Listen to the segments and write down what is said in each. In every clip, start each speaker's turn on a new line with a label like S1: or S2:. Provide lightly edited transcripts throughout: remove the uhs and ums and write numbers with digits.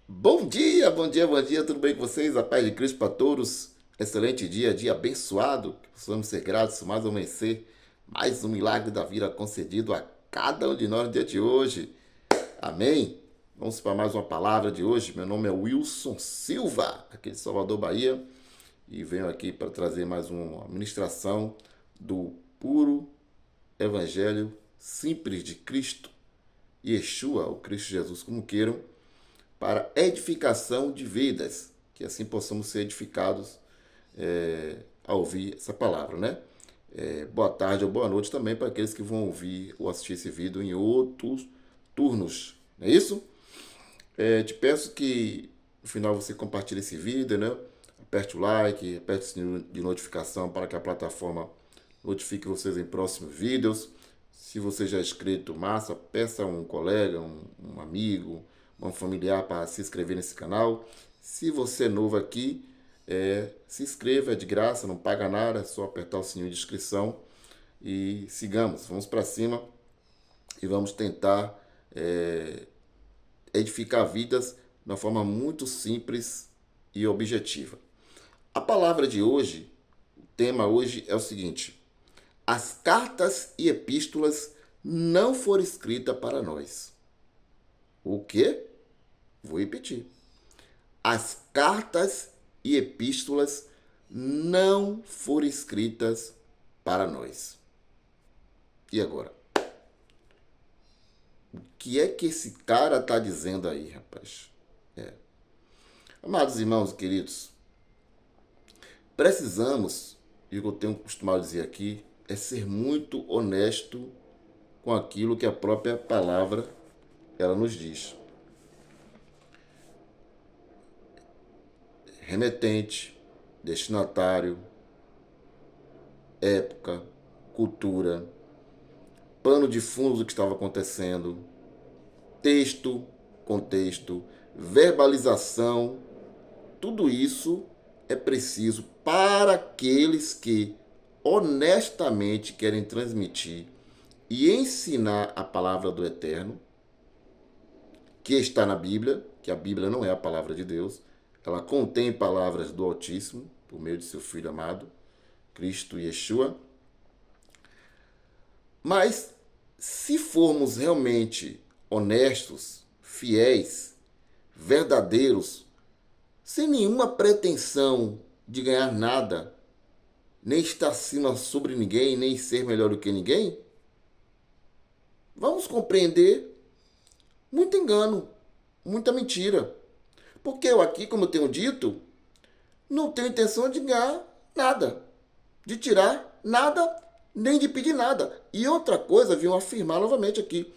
S1: Bom dia, bom dia, bom dia, tudo bem com vocês? A paz de Cristo para todos. Excelente dia, dia abençoado. Que possamos ser gratos mais um amanhecer, mais um milagre da vida concedido a cada um de nós no dia de hoje. Amém? Vamos para mais uma palavra de hoje. Meu nome é Wilson Silva, aqui de Salvador, Bahia, e venho aqui para trazer mais uma ministração do puro Evangelho simples de Cristo, Yeshua, o Cristo Jesus, como queiram, para edificação de vidas, que assim possamos ser edificados ao ouvir essa palavra, né? Boa tarde ou boa noite também para aqueles que vão ouvir ou assistir esse vídeo em outros turnos, não é isso? Te peço que no final você compartilhe esse vídeo, né? Aperte o like, aperte o sininho de notificação para que a plataforma notifique vocês em próximos vídeos. Se você já é inscrito, massa, peça a um colega, um amigo, um familiar para se inscrever nesse canal. Se você é novo aqui, se inscreva, é de graça, não paga nada, é só apertar o sininho de inscrição e sigamos, vamos para cima e vamos tentar edificar vidas de uma forma muito simples e objetiva. A palavra de hoje, o tema hoje é o seguinte: as cartas e epístolas não foram escritas para nós. O quê? Vou repetir. As cartas e epístolas não foram escritas para nós. E agora? O que é que esse cara está dizendo aí, rapaz? Amados irmãos e queridos, precisamos, e o que eu tenho costumado dizer aqui, é ser muito honesto com aquilo que a própria palavra ela nos diz. Remetente, destinatário, época, cultura, pano de fundo do que estava acontecendo, texto, contexto, verbalização, tudo isso é preciso para aqueles que honestamente querem transmitir e ensinar a palavra do Eterno, que está na Bíblia, que a Bíblia não é a palavra de Deus, ela contém palavras do Altíssimo, por meio de seu Filho amado, Cristo Yeshua. Mas, se formos realmente honestos, fiéis, verdadeiros, sem nenhuma pretensão de ganhar nada, nem estar acima sobre ninguém, nem ser melhor do que ninguém, vamos compreender muito engano, muita mentira. Porque eu aqui, como eu tenho dito, não tenho intenção de ganhar nada, de tirar nada, nem de pedir nada. E outra coisa, venho afirmar novamente aqui,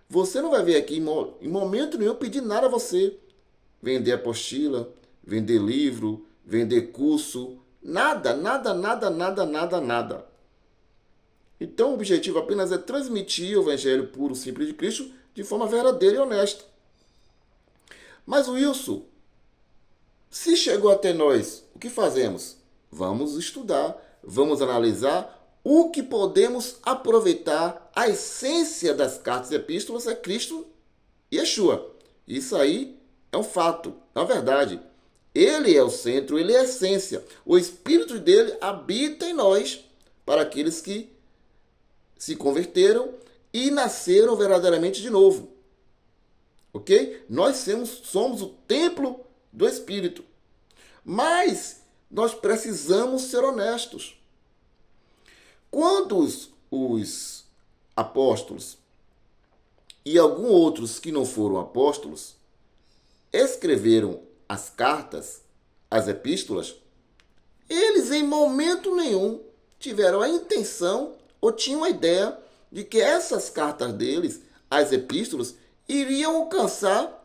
S1: você não vai ver aqui em momento nenhum pedir nada a você. Vender apostila, vender livro, vender curso, nada, nada, nada, nada, nada, nada. Então o objetivo apenas é transmitir o Evangelho puro, simples de Cristo de forma verdadeira e honesta. Mas Wilson, se chegou até nós, o que fazemos? Vamos estudar, vamos analisar o que podemos aproveitar. A essência das cartas e epístolas é Cristo e Yeshua. Isso aí é um fato, é uma verdade. Ele é o centro, ele é a essência. O Espírito dele habita em nós para aqueles que se converteram e nasceram verdadeiramente de novo. Ok? Nós somos o templo do Espírito. Mas nós precisamos ser honestos. Quando os apóstolos e alguns outros que não foram apóstolos escreveram as cartas, as epístolas, eles em momento nenhum tiveram a intenção ou tinham a ideia de que essas cartas deles, as epístolas, iriam alcançar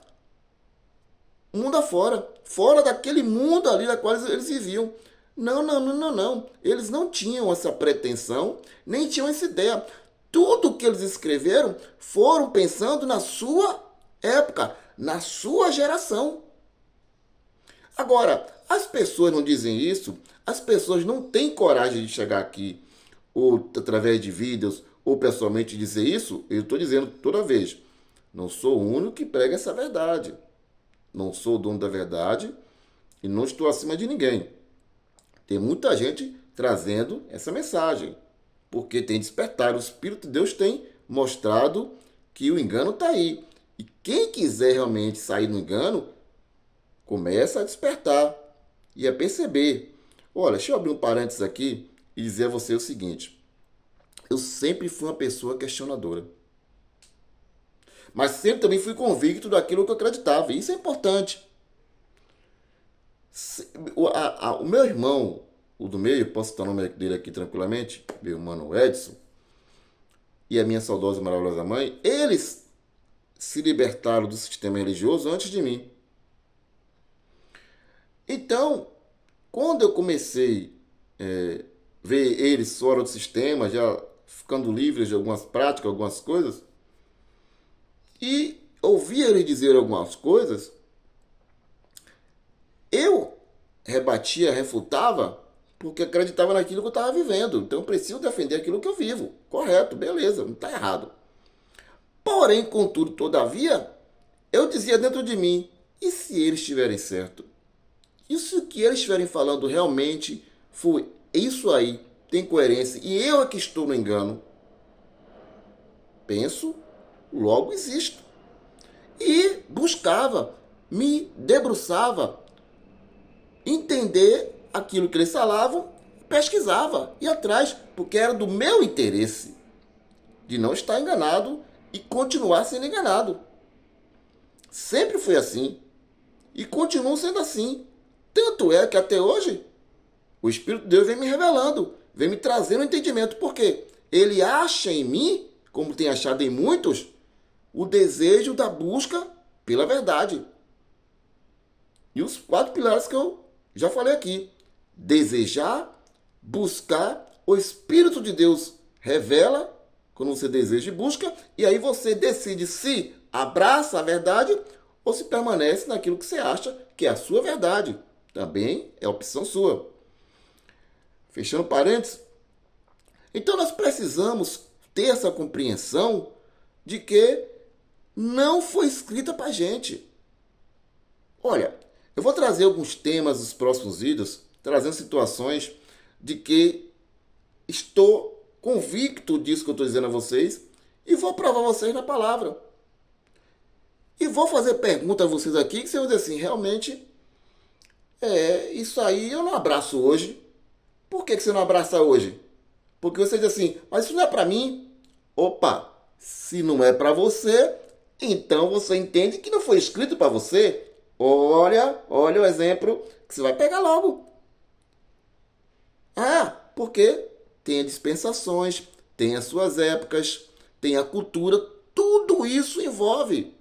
S1: o mundo afora, fora daquele mundo ali da qual eles viviam. Não, não, não, não, não. Eles não tinham essa pretensão, nem tinham essa ideia. Tudo que eles escreveram foram pensando na sua época, na sua geração. Agora, as pessoas não dizem isso, as pessoas não têm coragem de chegar aqui, ou através de vídeos, ou pessoalmente dizer isso. Eu estou dizendo toda vez, não sou o único que prega essa verdade. não sou o dono da verdade e não estou acima de ninguém. Tem muita gente trazendo essa mensagem, porque tem despertar. O Espírito de Deus tem mostrado que o engano está aí. E quem quiser realmente sair do engano, começa a despertar e a perceber. Olha, deixa eu abrir um parênteses aqui e dizer a você o seguinte. Eu sempre fui uma pessoa questionadora. Mas sempre também fui convicto daquilo que eu acreditava. E isso é importante. O meu irmão, o do meio, posso citar o nome dele aqui tranquilamente, meu irmão Edson, e a minha saudosa e maravilhosa mãe, eles se libertaram do sistema religioso antes de mim. Então, quando eu comecei a ver eles fora do sistema, já ficando livres de algumas práticas, algumas coisas, e ouvia ele dizer algumas coisas, eu rebatia, refutava, porque acreditava naquilo que eu estava vivendo. Então eu preciso defender aquilo que eu vivo. Correto, beleza, não está errado. Porém, contudo, todavia, eu dizia dentro de mim, e se eles estiverem certo? E se o que eles estiverem falando realmente foi isso aí, tem coerência, e eu é que estou no engano? Penso, logo existo. E buscava, me debruçava, entender aquilo que eles falavam, pesquisava, ia atrás, porque era do meu interesse de não estar enganado e continuar sendo enganado. Sempre foi assim e continuo sendo assim. Tanto é que até hoje o Espírito de Deus vem me revelando, vem me trazendo entendimento, porque ele acha em mim, como tem achado em muitos, o desejo da busca pela verdade. E os 4 pilares que eu já falei aqui. Desejar, buscar, o Espírito de Deus revela quando você deseja e busca, e aí você decide se abraça a verdade ou se permanece naquilo que você acha que é a sua verdade. Também é opção sua. Fechando parênteses. Então nós precisamos ter essa compreensão de que não foi escrita para a gente. Olha, eu vou trazer alguns temas nos próximos vídeos, trazendo situações de que estou convicto disso que eu estou dizendo a vocês e vou provar vocês na palavra. E vou fazer pergunta a vocês aqui que vocês vão dizer assim, realmente, isso aí eu não abraço hoje. Por que você não abraça hoje? Porque você diz assim, mas isso não é para mim. Opa, se não é para você, então você entende que não foi escrito para você. Olha o exemplo que você vai pegar logo. Porque tem dispensações, tem as suas épocas, tem a cultura, tudo isso envolve.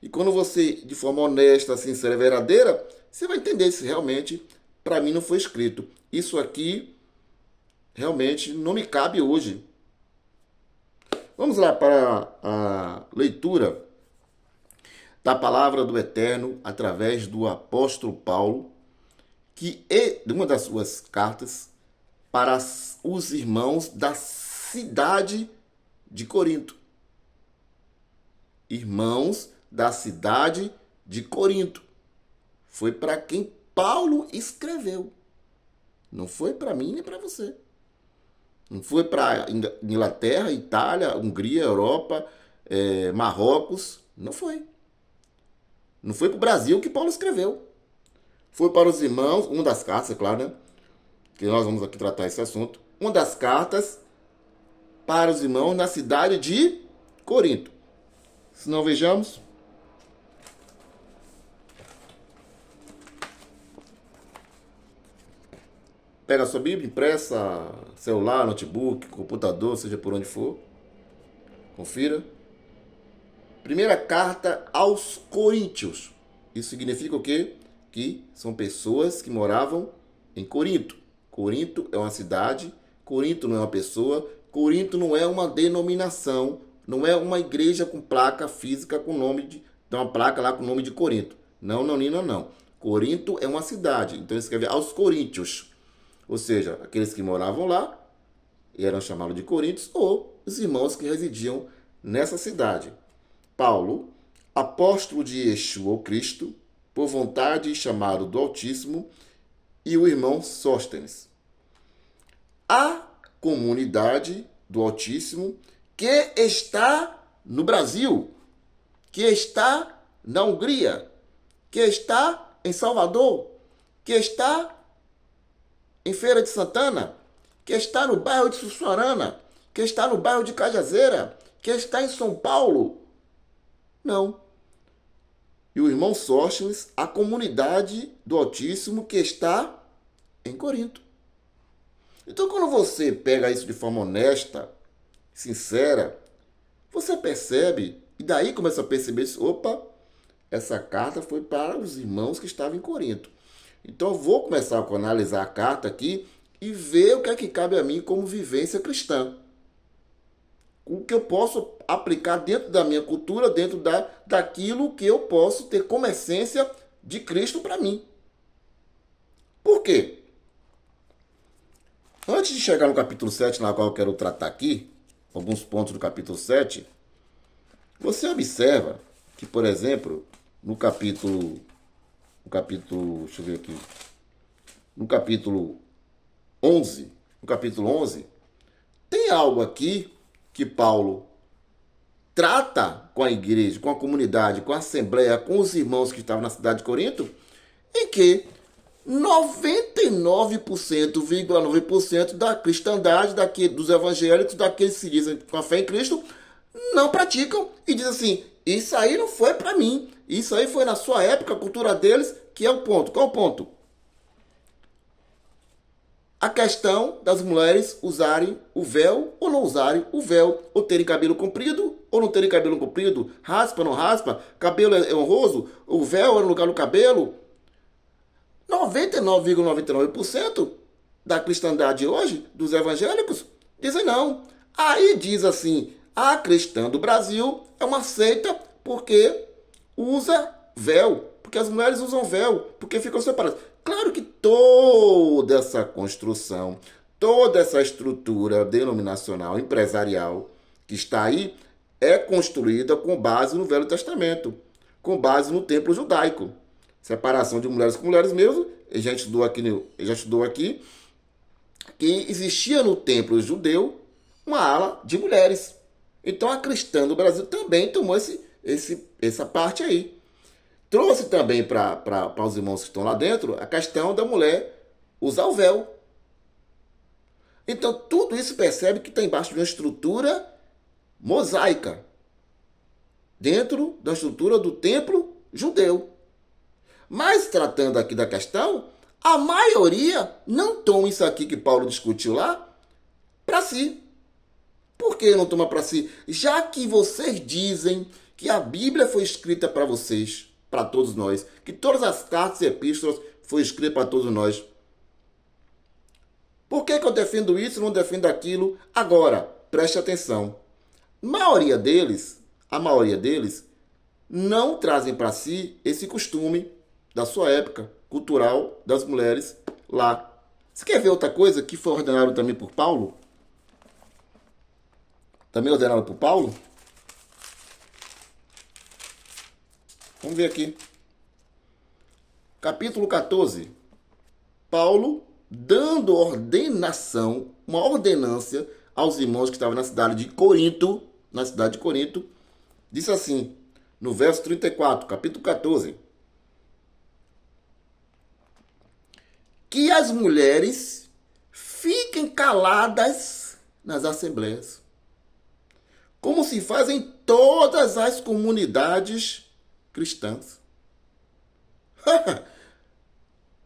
S1: E quando você, de forma honesta, sincera e verdadeira, você vai entender se realmente, para mim, não foi escrito. Isso aqui realmente não me cabe hoje. Vamos lá para a leitura da palavra do Eterno através do apóstolo Paulo, que é uma das suas cartas para os irmãos da cidade de Corinto. Irmãos da cidade de Corinto. Foi para quem Paulo escreveu. Não foi para mim nem para você. Não foi para Inglaterra, Itália, Hungria, Europa, Marrocos. Não foi. Não foi para o Brasil que Paulo escreveu. Foi para os irmãos, uma das cartas, é claro, né? Que nós vamos aqui tratar esse assunto. Uma das cartas para os irmãos na cidade de Corinto. Se não vejamos. Pega a sua Bíblia impressa, celular, notebook, computador, seja por onde for. Confira. Primeira carta aos Coríntios. Isso significa o quê? Que são pessoas que moravam em Corinto. Corinto é uma cidade, Corinto não é uma pessoa, Corinto não é uma denominação, não é uma igreja com placa física com nome de... Tem uma placa lá com o nome de Corinto. Não. Corinto é uma cidade. Então ele escreve aos Coríntios. Ou seja, aqueles que moravam lá eram chamados de coríntios ou os irmãos que residiam nessa cidade. Paulo, apóstolo de Yeshua, o Cristo, por vontade e chamado do Altíssimo, e o irmão Sóstenes. A comunidade do Altíssimo que está no Brasil, que está na Hungria, que está em Salvador, que está em Feira de Santana, que está no bairro de Sussuarana, que está no bairro de Cajazeira, que está em São Paulo. Não. E o irmão Sóstenes, a comunidade do Altíssimo que está em Corinto. Então, quando você pega isso de forma honesta, sincera, você percebe, e daí começa a perceber, opa, essa carta foi para os irmãos que estavam em Corinto. Então, eu vou começar a analisar a carta aqui e ver o que é que cabe a mim como vivência cristã. O que eu posso aplicar dentro da minha cultura, dentro daquilo que eu posso ter como essência de Cristo para mim. Por quê? Antes de chegar no capítulo 7, na qual eu quero tratar aqui, alguns pontos do capítulo 7, você observa que, por exemplo, no capítulo, deixa eu ver aqui, no capítulo 11, tem algo aqui que Paulo trata com a igreja, com a comunidade, com a assembleia, com os irmãos que estavam na cidade de Corinto, em que 99,9% da cristandade, dos evangélicos, daqueles que se dizem com a fé em Cristo, não praticam e dizem assim, isso aí não foi para mim, isso aí foi na sua época, a cultura deles, que é o ponto. Qual o ponto? A questão das mulheres usarem o véu ou não usarem o véu, ou terem cabelo comprido ou não terem cabelo comprido, raspa ou não raspa, cabelo é honroso, o véu é no lugar do cabelo. 99,99% da cristandade hoje, dos evangélicos, dizem não. Aí diz assim, a cristã do Brasil é uma seita porque usa véu, porque as mulheres usam véu, porque ficam separadas. Claro que toda essa construção, toda essa estrutura denominacional, empresarial que está aí, é construída com base no Velho Testamento, com base no templo judaico. Separação de mulheres com mulheres mesmo, a gente já estudou aqui que existia no templo judeu uma ala de mulheres. Então a cristã do Brasil também tomou essa parte aí. Trouxe também para os irmãos que estão lá dentro a questão da mulher usar o véu. Então tudo isso percebe que está embaixo de uma estrutura mosaica, dentro da estrutura do templo judeu. Mas tratando aqui da questão, a maioria não toma isso aqui que Paulo discutiu lá para si. Por que não toma para si? Já que vocês dizem que a Bíblia foi escrita para vocês, para todos nós, que todas as cartas e epístolas foram escritas para todos nós. Por que eu defendo isso e não defendo aquilo? Agora, preste atenção. A maioria deles não trazem para si esse costume da sua época cultural das mulheres lá. Você quer ver outra coisa que foi ordenado também por Paulo? Também ordenado por Paulo? Vamos ver aqui. Capítulo 14. Paulo dando ordenação, uma ordenância aos irmãos que estavam na cidade de Corinto, disse assim, no verso 34, capítulo 14. Que as mulheres fiquem caladas nas assembleias, como se faz em todas as comunidades cristãs.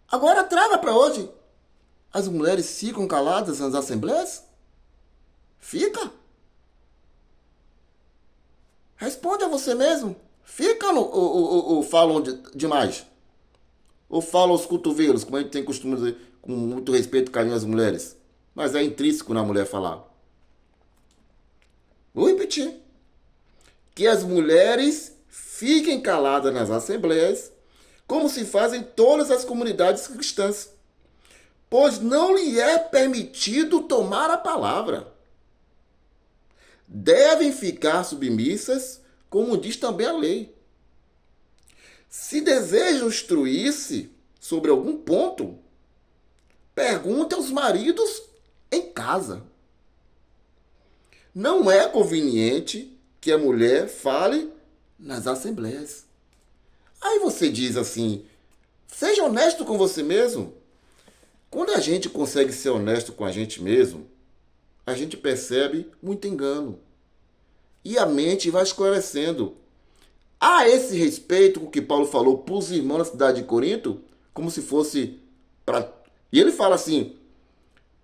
S1: Agora traga para hoje. As mulheres ficam caladas nas assembleias? Fica. Responde a você mesmo. Fica ou falam demais? Ou falam aos cotovelos, como a gente tem costume dizer, com muito respeito e carinho às mulheres. Mas é intrínseco na mulher falar. Vou repetir. Que as mulheres fiquem caladas nas assembleias, como se faz em todas as comunidades cristãs, pois não lhe é permitido tomar a palavra. Devem ficar submissas, como diz também a lei. Se deseja instruir-se sobre algum ponto, pergunte aos maridos em casa. Não é conveniente que a mulher fale nas assembleias. Aí você diz assim, seja honesto com você mesmo. Quando a gente consegue ser honesto com a gente mesmo, a gente percebe muito engano. E a mente vai esclarecendo. Há esse respeito com o que Paulo falou para os irmãos na cidade de Corinto, como se fosse para... E ele fala assim,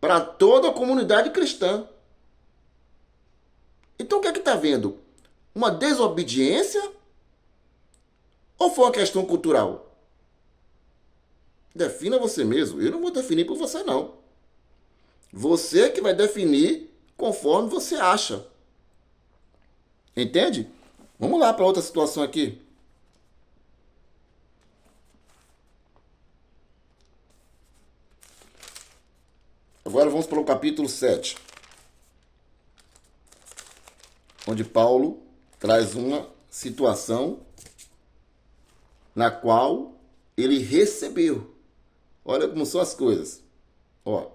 S1: para toda a comunidade cristã. Então o que é que está vendo? Uma desobediência ou foi uma questão cultural? Defina você mesmo. Eu não vou definir por você, não. Você que vai definir conforme você acha. Entende? Vamos lá para outra situação aqui. Agora vamos para o capítulo 7. Onde Paulo traz uma situação na qual ele recebeu. Olha como são as coisas. Ó,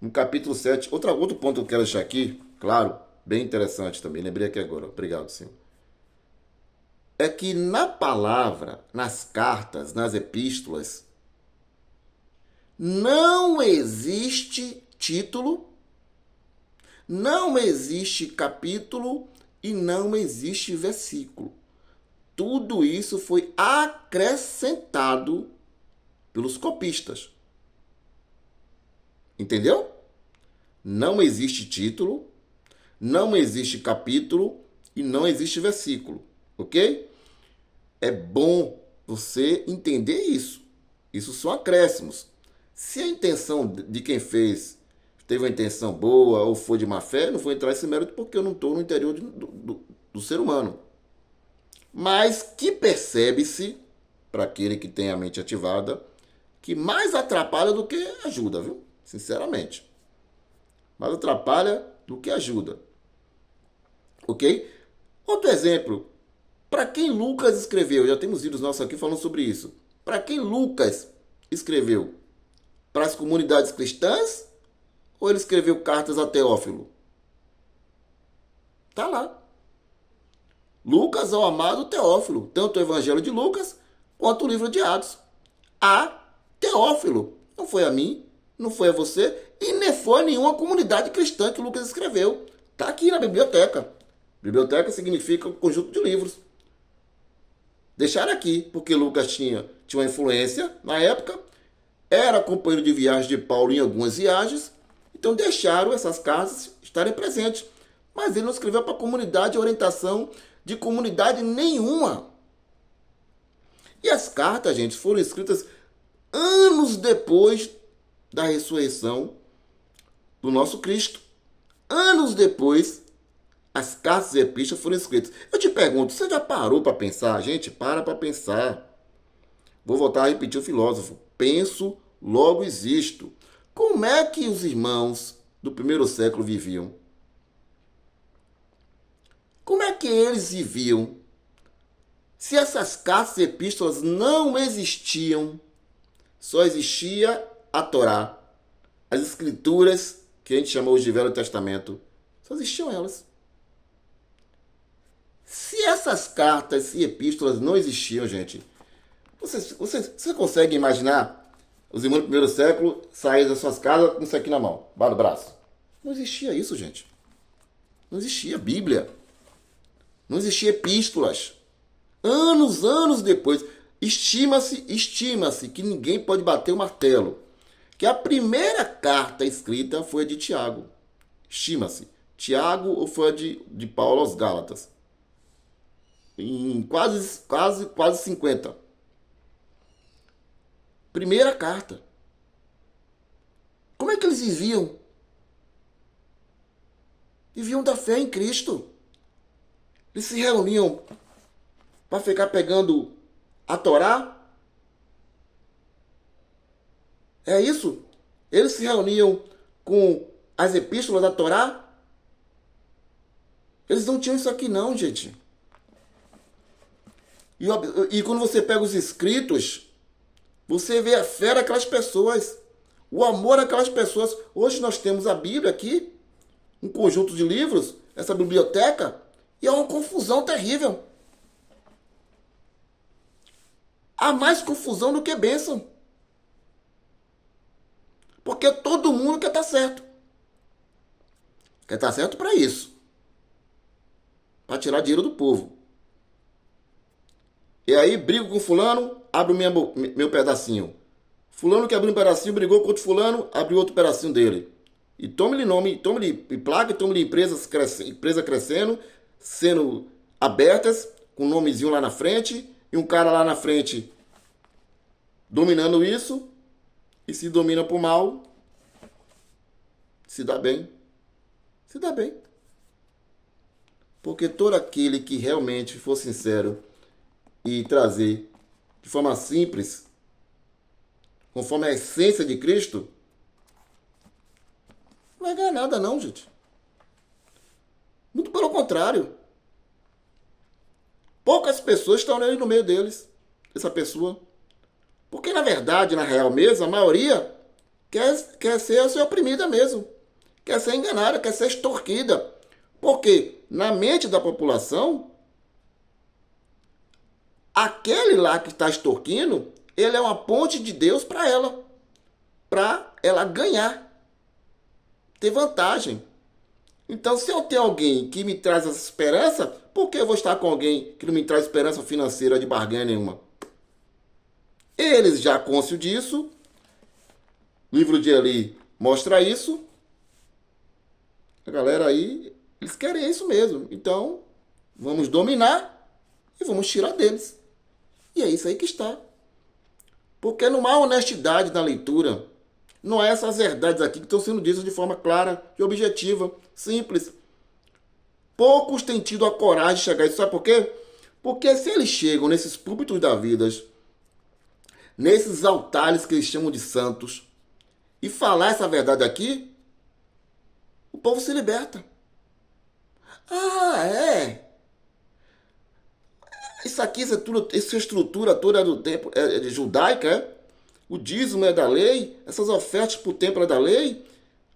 S1: no capítulo 7, outro ponto que eu quero deixar aqui, claro, bem interessante também, lembrei aqui agora, obrigado, Senhor. É que na palavra, nas cartas, nas epístolas, não existe título, não existe capítulo e não existe versículo. Tudo isso foi acrescentado pelos copistas. Entendeu? Não existe título, não existe capítulo e não existe versículo. Ok? É bom você entender isso. Isso são acréscimos. Se a intenção de quem fez teve uma intenção boa ou foi de má fé, não vou entrar nesse mérito porque eu não estou no interior do ser humano. Mas que percebe-se, para aquele que tem a mente ativada, que mais atrapalha do que ajuda, viu? Sinceramente. Mais atrapalha do que ajuda. Ok? Outro exemplo. Para quem Lucas escreveu? Já temos vídeos nossos aqui falando sobre isso. Para quem Lucas escreveu? Para as comunidades cristãs? Ou ele escreveu cartas a Teófilo? Tá lá. Lucas ao amado Teófilo. Tanto o Evangelho de Lucas quanto o livro de Atos. A Teófilo. Não foi a mim, não foi a você e nem foi a nenhuma comunidade cristã que Lucas escreveu. Está aqui na biblioteca. Biblioteca significa um conjunto de livros. Deixaram aqui, porque Lucas tinha uma influência na época, era companheiro de viagem de Paulo em algumas viagens, então deixaram essas cartas estarem presentes. Mas ele não escreveu para a comunidade orientação de comunidade nenhuma. E as cartas, gente, foram escritas anos depois da ressurreição do nosso Cristo. Anos depois, as cartas e epístolas foram escritas. Eu te pergunto, você já parou para pensar? Gente, para pensar. Vou voltar a repetir o filósofo. Penso, logo existo. Como é que os irmãos do primeiro século viviam? Como é que eles viviam? Se essas cartas e epístolas não existiam, só existia a Torá, as escrituras, que a gente chama hoje de Velho Testamento, só existiam elas. Se essas cartas e epístolas não existiam, gente, você consegue imaginar os irmãos do primeiro século saírem das suas casas com isso aqui na mão, baixo do braço? Não existia isso, gente. Não existia Bíblia. Não existia epístolas. Anos depois, estima-se que ninguém pode bater o martelo, que a primeira carta escrita foi a de Tiago. Estima-se. Tiago ou foi a de Paulo aos Gálatas? Em quase 50. Primeira carta. Como é que eles viviam? Viviam da fé em Cristo. Eles se reuniam para ficar pegando a Torá? É isso? Eles se reuniam com as epístolas da Torá? Eles não tinham isso aqui não, gente. E quando você pega os escritos, você vê a fé daquelas pessoas, o amor daquelas pessoas. Hoje nós temos a Bíblia aqui, um conjunto de livros, essa biblioteca, e é uma confusão terrível. Há mais confusão do que bênção. Porque todo mundo quer estar certo. Quer estar certo para isso. Para tirar dinheiro do povo. E aí brigo com fulano, abre meu pedacinho. Fulano que abriu um pedacinho, brigou com outro fulano, abriu outro pedacinho dele. E tome-lhe nome, tome-lhe placa, tome-lhe empresa crescendo, sendo abertas, com um nomezinho lá na frente, e um cara lá na frente dominando isso, e se domina por mal, se dá bem. Se dá bem. Porque todo aquele que realmente for sincero e trazer de forma simples, conforme a essência de Cristo, não vai ganhar nada não, gente. Muito pelo contrário. Poucas pessoas estão ali no meio deles, essa pessoa. Porque na verdade, na real mesmo, a maioria quer ser oprimida mesmo. Quer ser enganada, quer ser extorquida. Porque na mente da população, aquele lá que está extorquindo, ele é uma ponte de Deus para ela ganhar, ter vantagem. Então, se eu tenho alguém que me traz essa esperança, por que eu vou estar com alguém que não me traz esperança financeira de barganha nenhuma? Eles já conscientes disso, o livro de Eli mostra isso. A galera aí, eles querem isso mesmo. Então, vamos dominar e vamos tirar deles. E é isso aí que está. Porque não há honestidade na leitura. Não há essas verdades aqui que estão sendo ditas de forma clara e objetiva, simples. Poucos têm tido a coragem de chegar a isso. Sabe por quê? Porque se eles chegam nesses púlpitos da vida, nesses altares que eles chamam de santos, e falar essa verdade aqui, o povo se liberta. Ah, é? Isso aqui, essa estrutura toda do tempo é judaica, é? O dízimo é da lei, essas ofertas para o templo é da lei,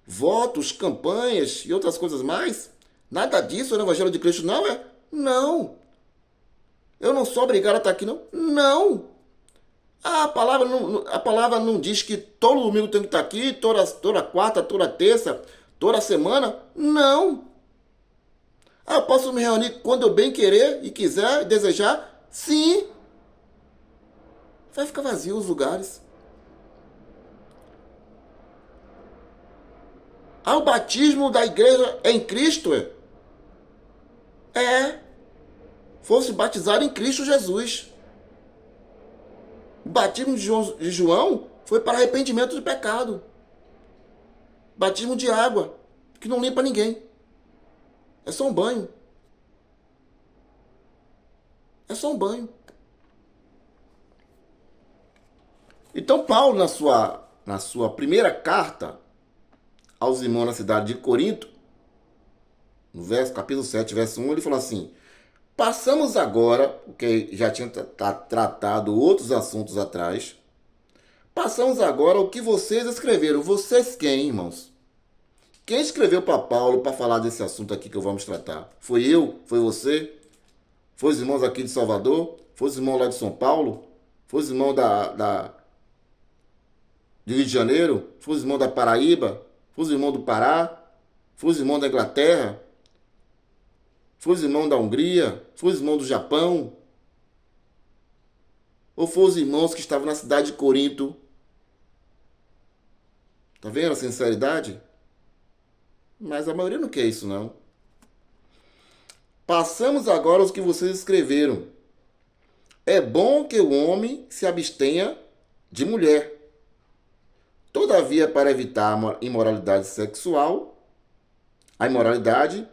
S1: votos, campanhas e outras coisas mais. Nada disso no Evangelho de Cristo, não é? Não. Eu não sou obrigado a estar aqui, não? Não. A palavra não diz que todo domingo tem que estar aqui, toda quarta, toda terça, toda semana. Não. Ah, eu posso me reunir quando eu bem querer e quiser e desejar? Sim. Vai ficar vazio os lugares. Ah, o batismo da igreja é em Cristo? É. Fosse batizado em Cristo Jesus. O batismo de João foi para arrependimento de pecado. Batismo de água, que não limpa ninguém. É só um banho. É só um banho. Então Paulo, na sua primeira carta aos irmãos na cidade de Corinto, no capítulo 7, verso 1, ele fala assim: passamos agora, porque já tinha tratado outros assuntos atrás, passamos agora ao que vocês escreveram. Vocês quem, irmãos? Quem escreveu para Paulo para falar desse assunto aqui que vamos tratar? Foi eu? Foi você? Foi os irmãos aqui de Salvador? Foi os irmãos lá de São Paulo? Foi os irmãos de Rio de Janeiro? Foi os irmãos da Paraíba? Foi os irmãos do Pará? Foi os irmãos da Inglaterra? Foi os irmãos da Hungria? Foi os irmãos do Japão? Ou foi os irmãos que estavam na cidade de Corinto? Tá vendo a sinceridade? Mas a maioria não quer isso, não. Passamos agora aos que vocês escreveram. É bom que o homem se abstenha de mulher. Todavia, para evitar a imoralidade sexual, a imoralidade,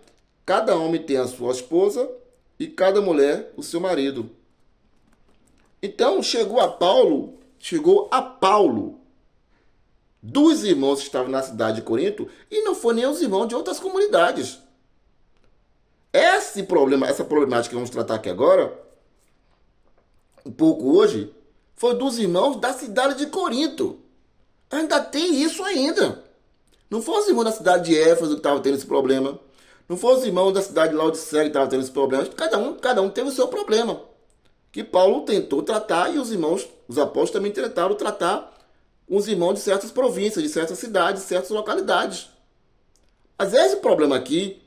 S1: cada homem tem a sua esposa e cada mulher o seu marido. Então chegou a Paulo, dos irmãos que estavam na cidade de Corinto, e não foi nem os irmãos de outras comunidades. Essa problemática que vamos tratar aqui agora um pouco hoje foi dos irmãos da cidade de Corinto. Ainda tem isso ainda. Não foram os irmãos da cidade de Éfeso que estavam tendo esse problema. Não foram os irmãos da cidade de Laodiceia que estavam tendo esse problema. Cada um teve o seu problema. Que Paulo tentou tratar e os irmãos, os apóstolos também tentaram tratar os irmãos de certas províncias, de certas cidades, de certas localidades. Mas esse problema aqui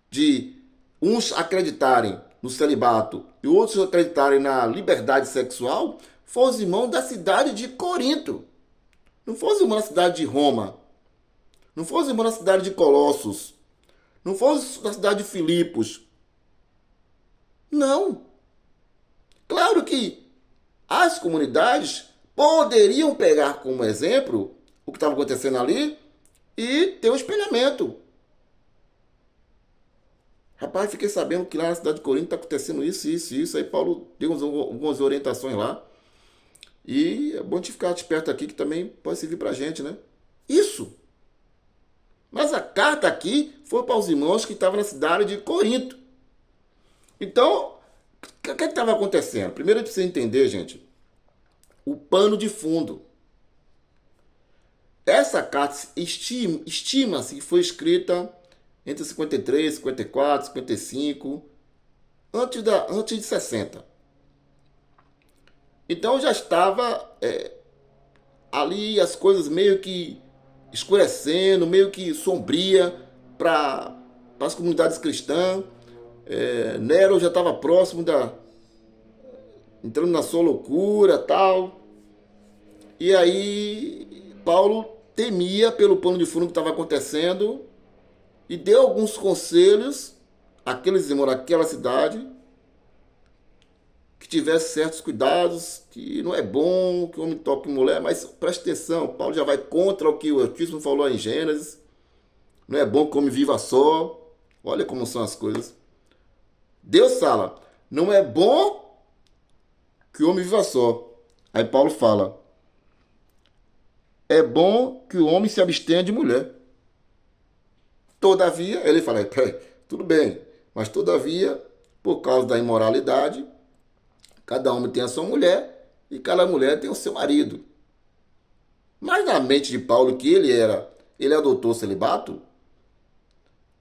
S1: de uns acreditarem no celibato e outros acreditarem na liberdade sexual foram os irmãos da cidade de Corinto. Não foram os irmãos da cidade de Roma. Não foram os irmãos da cidade de Colossos. Não foram os da cidade de Filipos. Não. Claro que as comunidades poderiam pegar como exemplo o que estava acontecendo ali e ter um espelhamento. Rapaz, fiquei sabendo que lá na cidade de Corinto está acontecendo isso, isso, isso. Aí Paulo deu algumas orientações lá. E é bom te ficar esperto aqui que também pode servir para a gente, né? Isso. Mas a carta aqui foi para os irmãos que estavam na cidade de Corinto. Então, o que estava acontecendo? Primeiro a gente precisa entender, gente, o pano de fundo. Essa carta estima-se que foi escrita entre 53, 54, 55, antes de 60. Então já estava ali as coisas meio que escurecendo, meio que sombria para as comunidades cristãs. Nero já estava próximo entrando na sua loucura, tal. E aí Paulo temia pelo pano de fundo que estava acontecendo e deu alguns conselhos àqueles irmãos daquela cidade que tivesse certos cuidados, que não é bom que o homem toque mulher, mas preste atenção, Paulo já vai contra o que o Altíssimo falou em Gênesis. Não é bom que o homem viva só. Olha como são as coisas. Deus fala, não é bom que o homem viva só. Aí Paulo fala, é bom que o homem se abstenha de mulher. Todavia, ele fala, tudo bem, mas todavia, por causa da imoralidade, cada homem tem a sua mulher e cada mulher tem o seu marido. Mas na mente de Paulo, que ele adotou o celibato,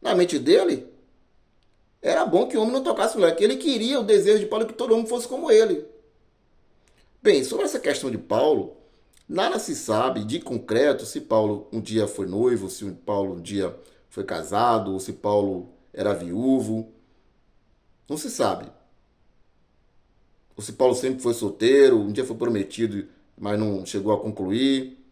S1: na mente dele, era bom que o homem não tocasse mulher, que ele queria o desejo de Paulo que todo homem fosse como ele. Bem, sobre essa questão de Paulo, nada se sabe de concreto se Paulo um dia foi noivo, se Paulo um dia foi casado, ou se Paulo era viúvo. Não se sabe. Ou se Paulo sempre foi solteiro, um dia foi prometido, mas não chegou a concluir.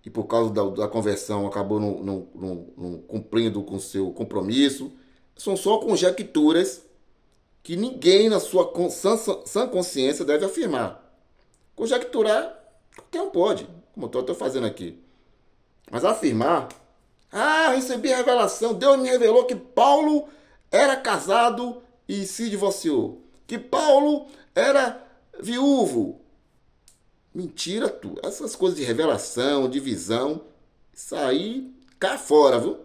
S1: E por causa da conversão acabou não cumprindo com o seu compromisso. São só conjecturas que ninguém na sua sã consciência deve afirmar. Conjecturar, qualquer um pode, como eu estou fazendo aqui. Mas afirmar, recebi a revelação, Deus me revelou que Paulo era casado e se divorciou. Que Paulo era viúvo. Mentira, tu. Essas coisas de revelação, de visão, isso aí, cá fora, viu?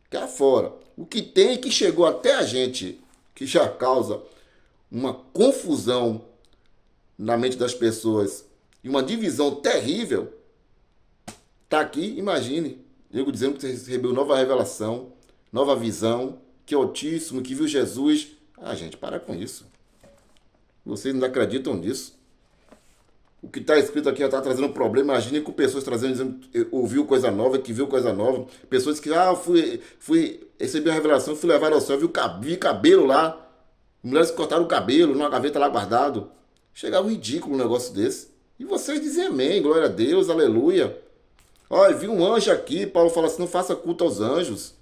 S1: Cá fora. O que tem que chegou até a gente, que já causa uma confusão na mente das pessoas e uma divisão terrível, tá aqui, imagine. Eu dizendo que você recebeu nova revelação, nova visão, que é Altíssimo, que viu Jesus. Gente, para com isso. Vocês não acreditam nisso. O que está escrito aqui já está trazendo um problema. Imagine com pessoas trazendo, dizendo que ouviu coisa nova, que viu coisa nova. Pessoas que, recebi a revelação, fui levar ao céu, vi cabelo lá. Mulheres que cortaram o cabelo, numa gaveta lá guardado. Chegava um ridículo um negócio desse. E vocês dizem amém, glória a Deus, aleluia. Olha, vi um anjo aqui, Paulo fala assim, não faça culto aos anjos.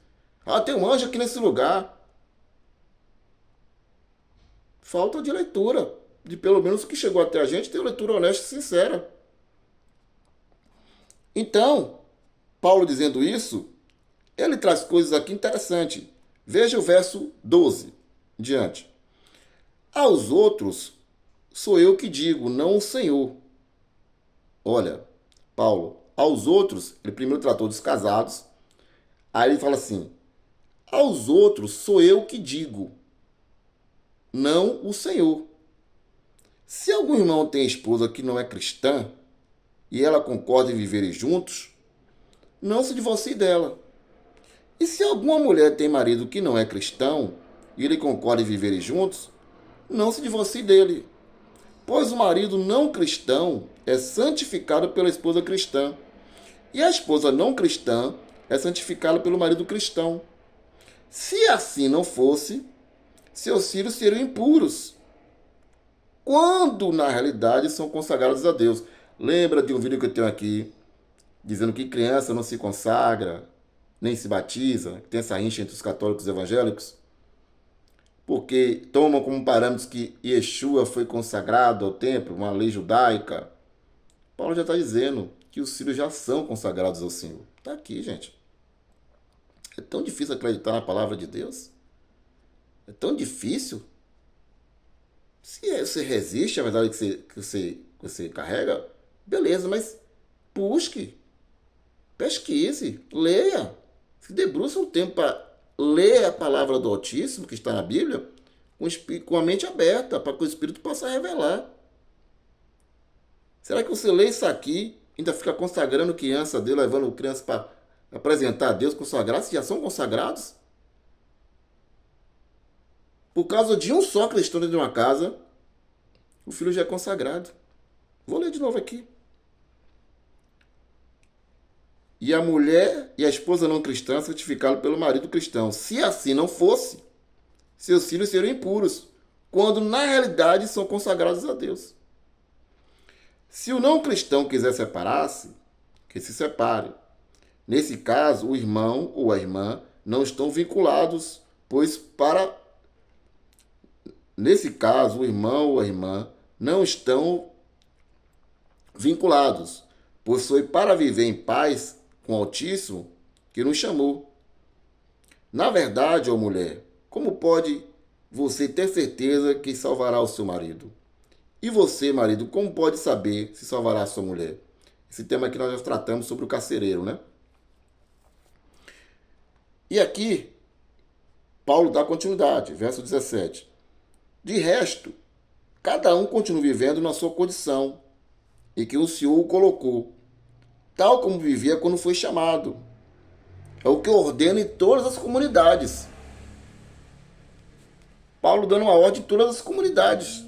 S1: Tem um anjo aqui nesse lugar. Falta de leitura. De pelo menos o que chegou até a gente ter leitura honesta e sincera. Então, Paulo dizendo isso, ele traz coisas aqui interessantes. Veja o verso 12 em diante. Aos outros sou eu que digo, não o Senhor. Olha, Paulo, aos outros, ele primeiro tratou dos casados, aí ele fala assim, aos outros sou eu que digo, não o Senhor. Se algum irmão tem esposa que não é cristã e ela concorda em viverem juntos, não se divorcie dela. E se alguma mulher tem marido que não é cristão e ele concorda em viverem juntos, não se divorcie dele. Pois o marido não cristão é santificado pela esposa cristã, e a esposa não cristã é santificada pelo marido cristão. Se assim não fosse, seus filhos seriam impuros, quando na realidade são consagrados a Deus. Lembra de um vídeo que eu tenho aqui, dizendo que criança não se consagra, nem se batiza, que tem essa rincha entre os católicos e evangélicos? Porque tomam como parâmetros que Yeshua foi consagrado ao templo, uma lei judaica. Paulo já está dizendo que os filhos já são consagrados ao Senhor. Está aqui, gente. É tão difícil acreditar na palavra de Deus? É tão difícil? Se você resiste à verdade que você carrega, beleza, mas busque, pesquise, leia. Se debruça um tempo para ler a palavra do Altíssimo, que está na Bíblia, com a mente aberta, para que o Espírito possa revelar. Será que você lê isso aqui, ainda fica consagrando criança dele, levando criança para apresentar a Deus, consagrar, se já são consagrados? Por causa de um só cristão dentro de uma casa, o filho já é consagrado. Vou ler de novo aqui. E a mulher e a esposa não cristã santificaram pelo marido cristão. Se assim não fosse, seus filhos seriam impuros, quando na realidade são consagrados a Deus. Se o não cristão quiser separar-se, que se separe. Nesse caso, o irmão ou a irmã não estão vinculados, pois Nesse caso, o irmão ou a irmã não estão vinculados, pois foi para viver em paz com o Altíssimo que nos chamou. Na verdade, ó mulher, como pode você ter certeza que salvará o seu marido? E você, marido, como pode saber se salvará a sua mulher? Esse tema aqui nós já tratamos sobre o carcereiro, né? E aqui, Paulo dá continuidade, verso 17. De resto, cada um continua vivendo na sua condição, e que o Senhor o colocou, tal como vivia quando foi chamado. É o que ordena em todas as comunidades. Paulo dando uma ordem em todas as comunidades.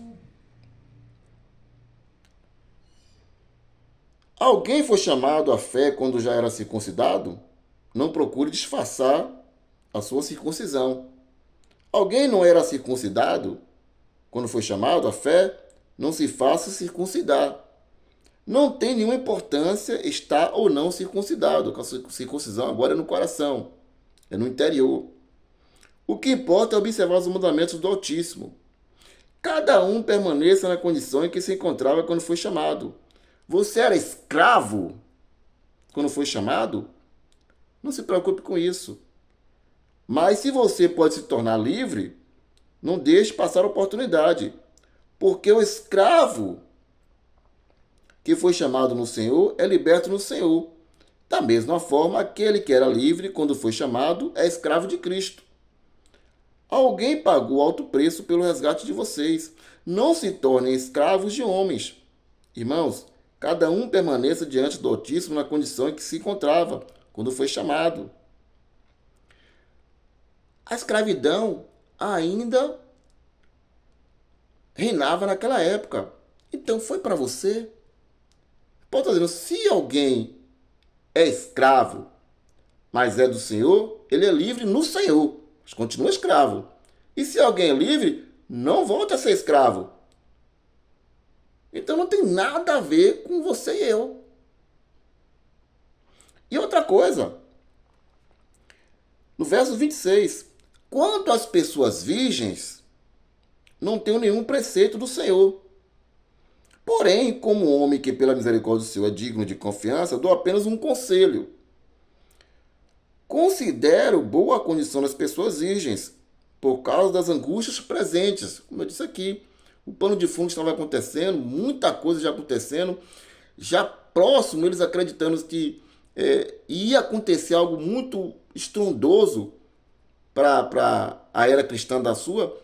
S1: Alguém foi chamado à fé quando já era circuncidado? Não procure disfarçar a sua circuncisão. Alguém não era circuncidado quando foi chamado à fé? Não se faça circuncidar. Não tem nenhuma importância estar ou não circuncidado. A circuncisão agora é no coração, é no interior. O que importa é observar os mandamentos do Altíssimo. Cada um permaneça na condição em que se encontrava quando foi chamado. Você era escravo quando foi chamado? Não se preocupe com isso. Mas se você pode se tornar livre, não deixe passar a oportunidade. Porque o escravo que foi chamado no Senhor é liberto no Senhor. Da mesma forma, aquele que era livre quando foi chamado é escravo de Cristo. Alguém pagou alto preço pelo resgate de vocês. Não se tornem escravos de homens. Irmãos, cada um permaneça diante do Altíssimo na condição em que se encontrava quando foi chamado. A escravidão ainda reinava naquela época. Então foi para você. Paulo está dizendo, se alguém é escravo, mas é do Senhor, ele é livre no Senhor, mas continua escravo. E se alguém é livre, não volta a ser escravo. Então não tem nada a ver com você e eu. E outra coisa, no verso 26, quanto às pessoas virgens, não tenho nenhum preceito do Senhor. Porém, como homem que pela misericórdia do Senhor é digno de confiança, dou apenas um conselho. Considero boa a condição das pessoas virgens, por causa das angústias presentes. Como eu disse aqui, o pano de fundo estava acontecendo, muita coisa já acontecendo, já próximo eles acreditando que ia acontecer algo muito estrondoso para a era cristã da sua.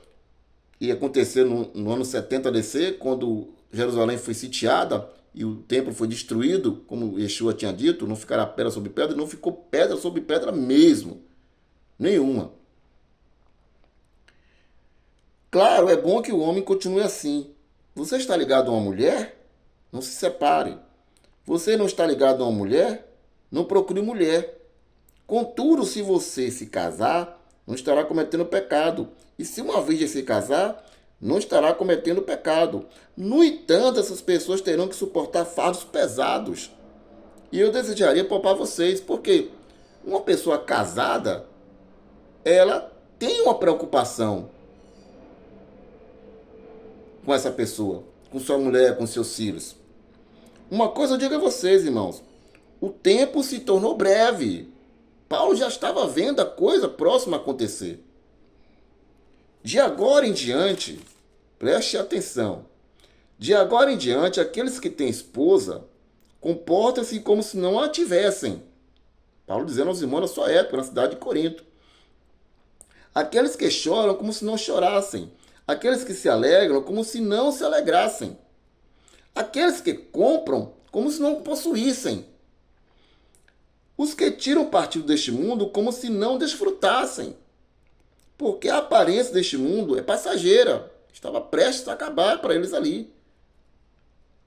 S1: E aconteceu no ano 70 DC, quando Jerusalém foi sitiada e o templo foi destruído, como Yeshua tinha dito, não ficará pedra sobre pedra, não ficou pedra sobre pedra mesmo. Nenhuma. Claro, é bom que o homem continue assim. Você está ligado a uma mulher? Não se separe. Você não está ligado a uma mulher? Não procure mulher. Contudo, se você se casar, não estará cometendo pecado. E se uma virgem se casar, não estará cometendo pecado. No entanto, essas pessoas terão que suportar fardos pesados. E eu desejaria poupar vocês, porque uma pessoa casada, ela tem uma preocupação com essa pessoa, com sua mulher, com seus filhos. Uma coisa eu digo a vocês, irmãos, o tempo se tornou breve. Paulo já estava vendo a coisa próxima a acontecer. De agora em diante, preste atenção, de agora em diante, aqueles que têm esposa, comportam-se como se não a tivessem. Paulo dizendo aos irmãos da sua época, na cidade de Corinto. Aqueles que choram como se não chorassem. Aqueles que se alegram como se não se alegrassem. Aqueles que compram como se não possuíssem. Os que tiram partido deste mundo como se não desfrutassem. Porque a aparência deste mundo é passageira. Estava prestes a acabar para eles ali.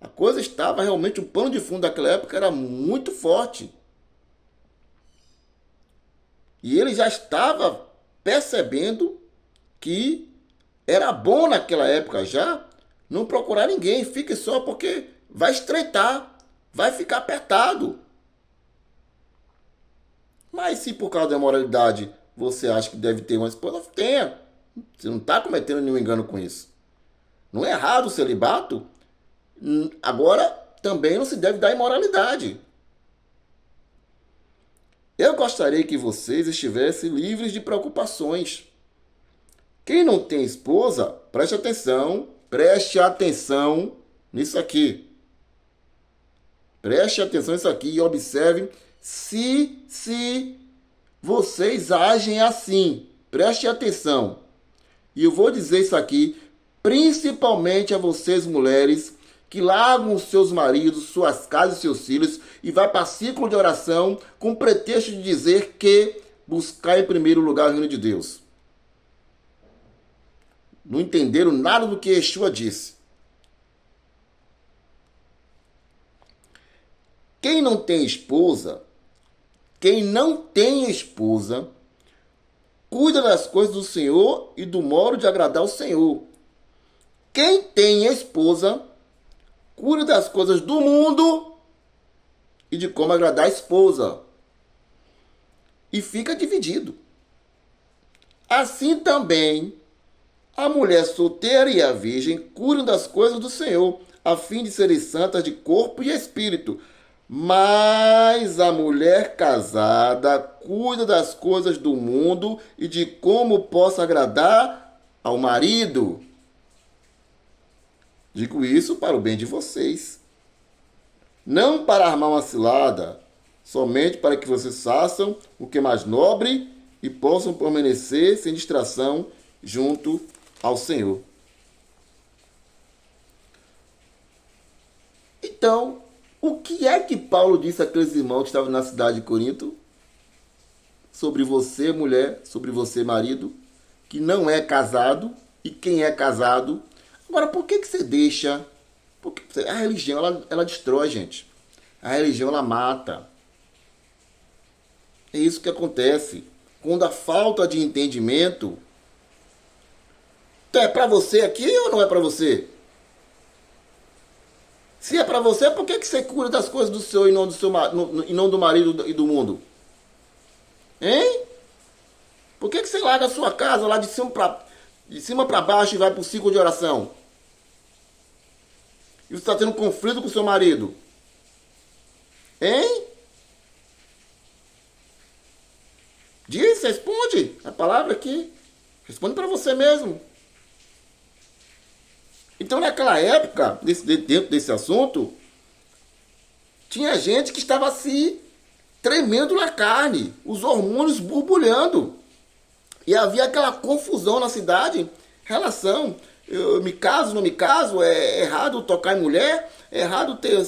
S1: A coisa estava realmente, o pano de fundo daquela época era muito forte. E ele já estava percebendo que era bom naquela época já não procurar ninguém. Fique só porque vai estreitar, vai ficar apertado. Mas se por causa da moralidade você acha que deve ter uma esposa, tenha. Você não está cometendo nenhum engano com isso. Não é errado o celibato. Agora, também não se deve dar imoralidade. Eu gostaria que vocês estivessem livres de preocupações. Quem não tem esposa, preste atenção nisso aqui. Preste atenção nisso aqui e observe se vocês agem assim. Preste atenção. E eu vou dizer isso aqui, principalmente a vocês mulheres, que largam os seus maridos, suas casas e seus filhos e vai para ciclo de oração com pretexto de dizer que buscar em primeiro lugar o reino de Deus. Não entenderam nada do que Yeshua disse. Quem não tem esposa, cuida das coisas do Senhor e do modo de agradar o Senhor. Quem tem esposa, cuida das coisas do mundo e de como agradar a esposa. E fica dividido. Assim também, a mulher solteira e a virgem cuidam das coisas do Senhor, a fim de serem santas de corpo e espírito. Mas a mulher casada cuida das coisas do mundo e de como possa agradar ao marido. Digo isso para o bem de vocês. Não para armar uma cilada, somente para que vocês façam o que é mais nobre e possam permanecer sem distração junto ao Senhor. Então, o que é que Paulo disse àqueles irmãos que estavam na cidade de Corinto? Sobre você, mulher, sobre você, marido, que não é casado, e quem é casado. Agora, por que você deixa? Porque a religião, ela destrói, gente. A religião, ela mata. É isso que acontece. Quando a falta de entendimento... Então, é para você aqui ou não é para você? Se é para você, por que você cuida das coisas do seu e não do marido e do mundo? Hein? Por que você larga a sua casa lá de cima para baixo e vai para o ciclo de oração? E você está tendo conflito com o seu marido? Hein? Diz, responde. A palavra aqui. Responde para você mesmo. Então, naquela época, dentro desse assunto, tinha gente que estava se tremendo na carne, os hormônios borbulhando. E havia aquela confusão na cidade. relação. Eu me caso, não me caso, é errado tocar em mulher, é errado ter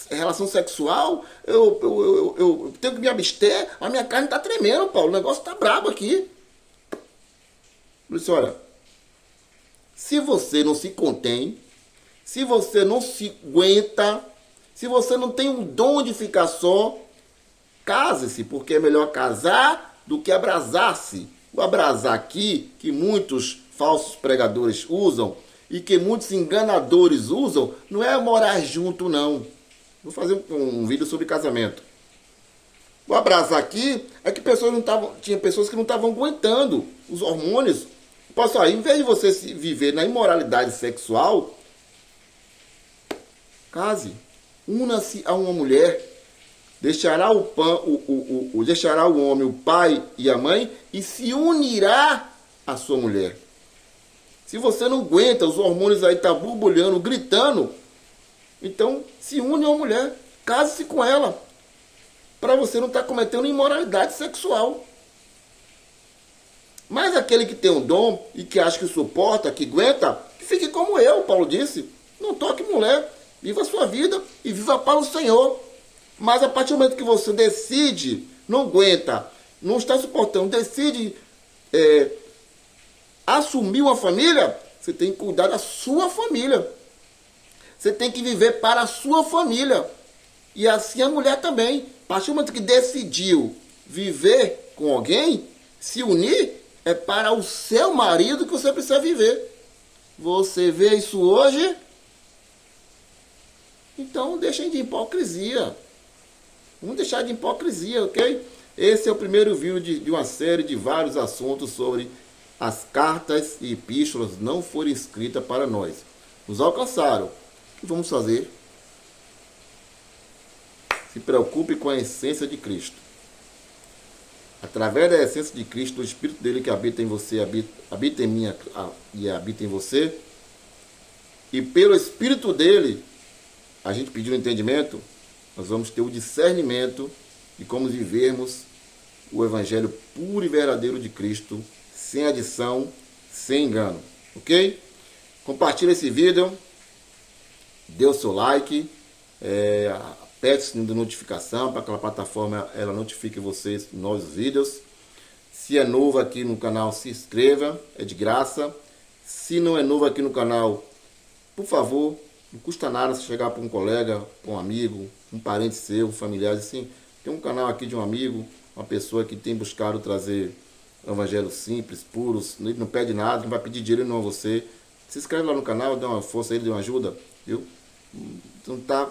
S1: relação sexual, eu tenho que me abster, a minha carne tá tremendo, Paulo, o negócio tá brabo aqui. Por isso, olha, se você não se contém, se você não se aguenta, se você não tem um dom de ficar só, case-se, porque é melhor casar do que abrasar-se. O abrasar aqui, que muitos falsos pregadores usam e que muitos enganadores usam, não é morar junto, não. Vou fazer um vídeo sobre casamento. O abrasar aqui é que tinha pessoas que não estavam aguentando os hormônios. Pessoal, em vez de você viver na imoralidade sexual, case, una-se a uma mulher. Deixará deixará o homem, o pai e a mãe, e se unirá à sua mulher. Se você não aguenta, os hormônios aí tá borbulhando, gritando, então se une a uma mulher, case-se com ela, para você não estar cometendo imoralidade sexual. Mas aquele que tem um dom e que acha que suporta, que aguenta, que fique como eu, Paulo disse. Não toque mulher, viva a sua vida e viva para o Senhor. Mas a partir do momento que você decide, não aguenta, não está suportando, decide assumir uma família, você tem que cuidar da sua família. Você tem que viver para a sua família. E assim a mulher também. A partir do momento que decidiu viver com alguém, se unir, é para o seu marido que você precisa viver. Você vê isso hoje? Então deixem de hipocrisia. Vamos deixar de hipocrisia, ok? Esse é o primeiro vídeo de uma série de vários assuntos sobre as cartas e epístolas não foram escritas para nós. Nos alcançaram. O que vamos fazer? Se preocupe com a essência de Cristo. Através da essência de Cristo, o Espírito dele que habita em você, habita em mim e habita em você. E pelo Espírito dele, a gente pediu entendimento, nós vamos ter o discernimento de como vivermos o Evangelho puro e verdadeiro de Cristo, sem adição, sem engano. Ok? Compartilhe esse vídeo, dê o seu like, aperte o sininho de notificação para que aquela plataforma ela notifique vocês novos vídeos. Se é novo aqui no canal, se inscreva, é de graça. Se não é novo aqui no canal, por favor, não custa nada se chegar para um colega, para um amigo, um parente seu, familiar, assim, tem um canal aqui de um amigo, uma pessoa que tem buscado trazer um evangelho simples, puros, ele não pede nada, não vai pedir dinheiro não a você. Se inscreve lá no canal, dá uma força aí, dá uma ajuda, viu? Não tá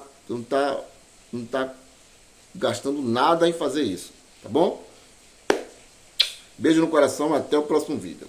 S1: gastando nada em fazer isso, tá bom? Beijo no coração, até o próximo vídeo.